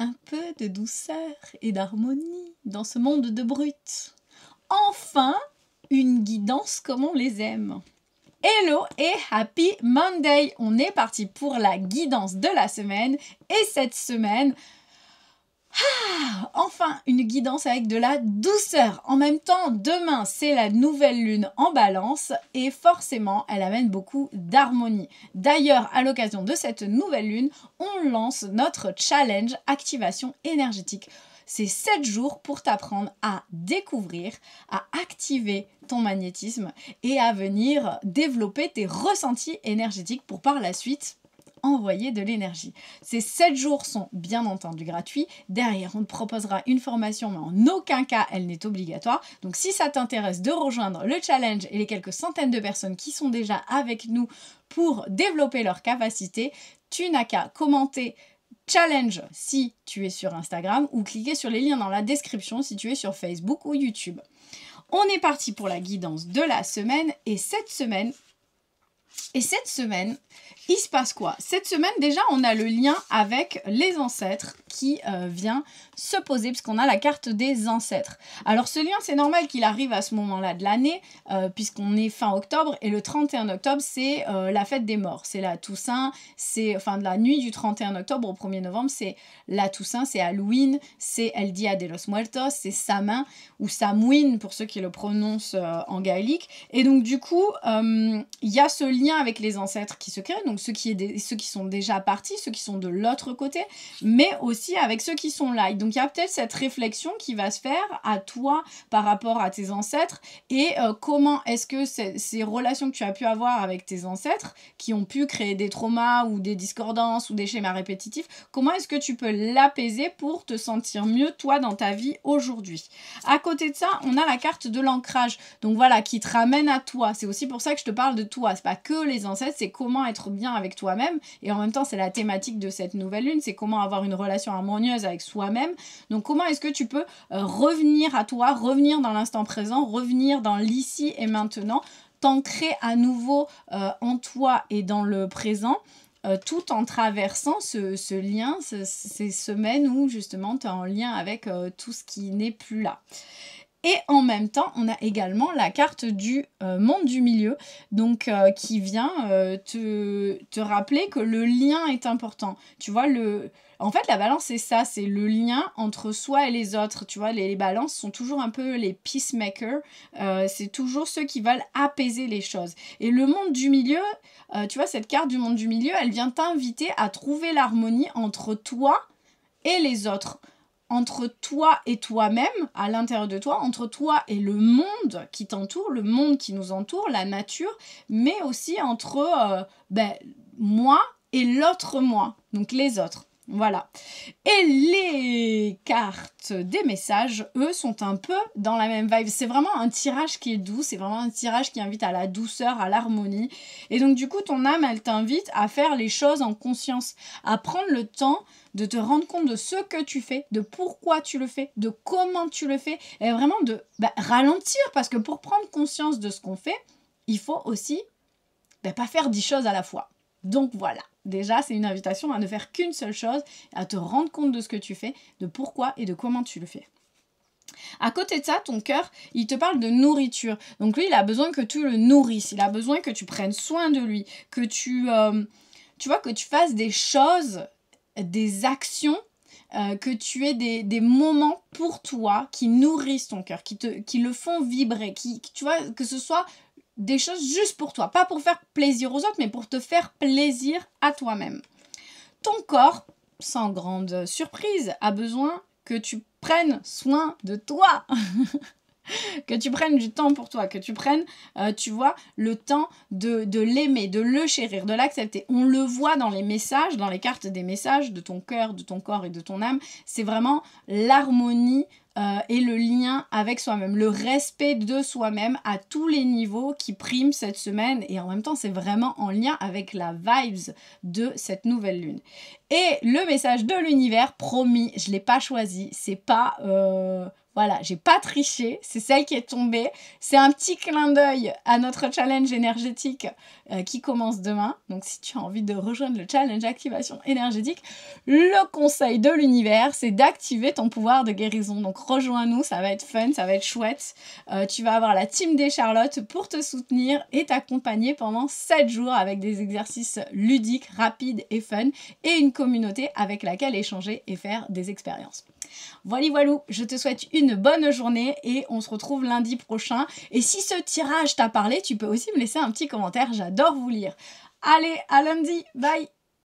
un peu de douceur et d'harmonie dans ce monde de brut. Enfin, une guidance comme on les aime. Hello et Happy Monday! On est parti pour la guidance de la semaine et cette semaine, enfin une guidance avec de la douceur. En même temps, demain c'est la nouvelle lune en balance et forcément elle amène beaucoup d'harmonie. D'ailleurs, à l'occasion de cette nouvelle lune, on lance notre challenge activation énergétique. C'est 7 jours pour t'apprendre à découvrir, à activer ton magnétisme et à venir développer tes ressentis énergétiques pour par la suite envoyer de l'énergie. Ces 7 jours sont bien entendu gratuits. Derrière, on te proposera une formation, mais en aucun cas, elle n'est obligatoire. Donc, si ça t'intéresse de rejoindre le challenge et les quelques centaines de personnes qui sont déjà avec nous pour développer leurs capacités, tu n'as qu'à commenter challenge si tu es sur Instagram ou cliquer sur les liens dans la description si tu es sur Facebook ou YouTube. On est parti pour la guidance de la semaine et cette semaine, il se passe quoi? Cette semaine, déjà, on a le lien avec les ancêtres qui vient se poser, puisqu'on a la carte des ancêtres. Alors, ce lien, c'est normal qu'il arrive à ce moment-là de l'année, puisqu'on est fin octobre, et le 31 octobre, c'est la fête des morts. C'est la Toussaint, de la nuit du 31 octobre au 1er novembre, c'est la Toussaint, c'est Halloween, c'est El Dia de los Muertos, c'est Samin, ou Samhain, pour ceux qui le prononcent en gaélique. Et donc, du coup, il y a ce lien avec les ancêtres qui se crée, donc ceux qui sont déjà partis, ceux qui sont de l'autre côté, mais aussi avec ceux qui sont là. Et donc il y a peut-être cette réflexion qui va se faire à toi par rapport à tes ancêtres et comment est-ce que ces relations que tu as pu avoir avec tes ancêtres, qui ont pu créer des traumas ou des discordances ou des schémas répétitifs, comment est-ce que tu peux l'apaiser pour te sentir mieux toi dans ta vie aujourd'hui. À côté de ça, on a la carte de l'ancrage, donc voilà, qui te ramène à toi. C'est aussi pour ça que je te parle de toi, c'est pas que les ancêtres, c'est comment être bien avec toi-même, et en même temps c'est la thématique de cette nouvelle lune, c'est comment avoir une relation harmonieuse avec soi-même. Donc comment est-ce que tu peux revenir à toi, revenir dans l'instant présent, revenir dans l'ici et maintenant, t'ancrer à nouveau en toi et dans le présent, tout en traversant ce lien, ces semaines où justement tu es en lien avec tout ce qui n'est plus là. Et en même temps, on a également la carte du monde du milieu, donc qui vient te rappeler que le lien est important. Tu vois, en fait, la balance, c'est ça, c'est le lien entre soi et les autres. Tu vois, les balances sont toujours un peu les peacemakers, c'est toujours ceux qui veulent apaiser les choses. Et le monde du milieu, tu vois, cette carte du monde du milieu, elle vient t'inviter à trouver l'harmonie entre toi et les autres. Entre toi et toi-même, à l'intérieur de toi, entre toi et le monde qui t'entoure, le monde qui nous entoure, la nature, mais aussi entre moi et l'autre moi, donc les autres. Voilà. Et les cartes des messages, eux, sont un peu dans la même vibe. C'est vraiment un tirage qui est doux, c'est vraiment un tirage qui invite à la douceur, à l'harmonie. Et donc, du coup, ton âme, elle t'invite à faire les choses en conscience, à prendre le temps de te rendre compte de ce que tu fais, de pourquoi tu le fais, de comment tu le fais, et vraiment de ralentir, parce que pour prendre conscience de ce qu'on fait, il faut aussi pas faire 10 choses à la fois. Donc voilà, déjà c'est une invitation à ne faire qu'une seule chose, à te rendre compte de ce que tu fais, de pourquoi et de comment tu le fais. À côté de ça, ton cœur, il te parle de nourriture. Donc lui, il a besoin que tu le nourrisses, il a besoin que tu prennes soin de lui, que tu fasses des choses, des actions, que tu aies des moments pour toi qui nourrissent ton cœur, qui le font vibrer, tu vois, que ce soit des choses juste pour toi, pas pour faire plaisir aux autres, mais pour te faire plaisir à toi-même. Ton corps, sans grande surprise, a besoin que tu prennes soin de toi. Que tu prennes du temps pour toi, que tu prennes, tu vois, le temps de l'aimer, de le chérir, de l'accepter. On le voit dans les messages, dans les cartes des messages de ton cœur, de ton corps et de ton âme. C'est vraiment l'harmonie et le lien avec soi-même, le respect de soi-même à tous les niveaux qui priment cette semaine. Et en même temps, c'est vraiment en lien avec la vibes de cette nouvelle lune. Et le message de l'univers, promis, je ne l'ai pas choisi, c'est pas Voilà, j'ai pas triché, c'est celle qui est tombée. C'est un petit clin d'œil à notre challenge énergétique qui commence demain. Donc si tu as envie de rejoindre le challenge activation énergétique, le conseil de l'univers, c'est d'activer ton pouvoir de guérison. Donc rejoins-nous, ça va être fun, ça va être chouette. Tu vas avoir la team des Charlottes pour te soutenir et t'accompagner pendant 7 jours avec des exercices ludiques, rapides et fun et une communauté avec laquelle échanger et faire des expériences. Voilà, voilou, je te souhaite une bonne journée et on se retrouve lundi prochain. Et si ce tirage t'a parlé, tu peux aussi me laisser un petit commentaire, j'adore vous lire. Allez, à lundi, bye!